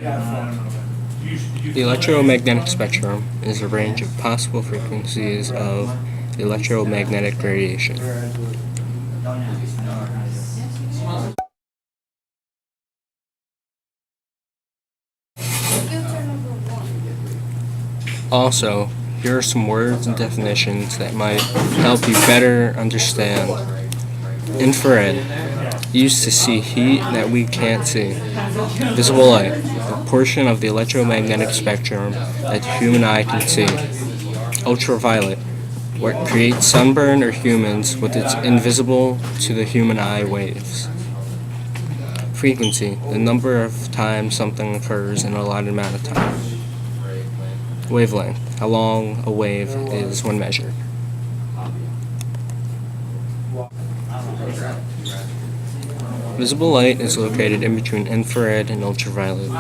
The electromagnetic spectrum is a range of possible frequencies of electromagnetic radiation. Also, here are some words and definitions that might help you better understand. Infrared, used to see heat that we can't see. Visible light, a portion of the electromagnetic spectrum that the human eye can see. Ultraviolet, what creates sunburn or humans with its invisible to the human eye waves. Frequency, the number of times something occurs in a allotted amount of time. Wavelength, how long a wave is when measured. Visible light is located in between infrared and ultraviolet.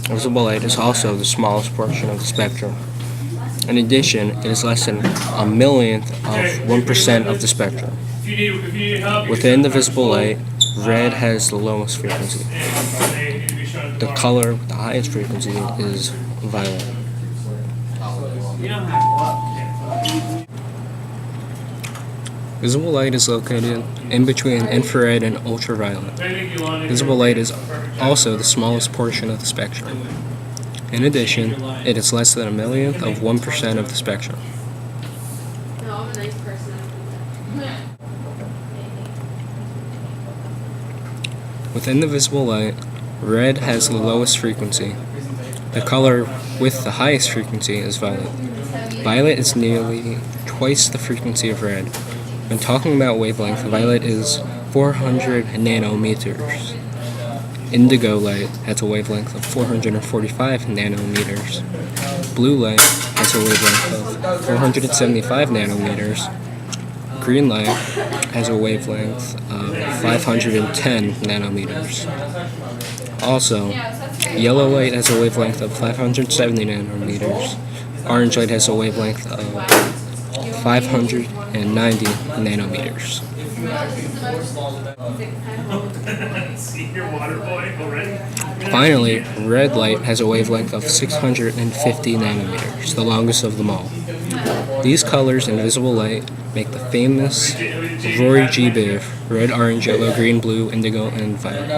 Visible light is also the smallest portion of the spectrum. In addition, it is less than a millionth of 1% of the spectrum. Within the visible light, red has the lowest frequency. The color with the highest frequency is violet. Visible light is located in between infrared and ultraviolet. Visible light is also the smallest portion of the spectrum. In addition, it is less than a millionth of 1% of the spectrum. Within the visible light, red has the lowest frequency. The color with the highest frequency is violet. Violet is nearly twice the frequency of red. When talking about wavelength, violet is 400 nanometers. Indigo light has a wavelength of 445 nanometers. Blue light has a wavelength of 475 nanometers. Green light has a wavelength of 510 nanometers. Also, yellow light has a wavelength of 570 nanometers. Orange light has a wavelength of 590 nanometers. Finally, red light has a wavelength of 650 nanometers, the longest of them all. These colors in visible light make the famous Rory G. Biv: red, orange, yellow, green, blue, indigo, and violet.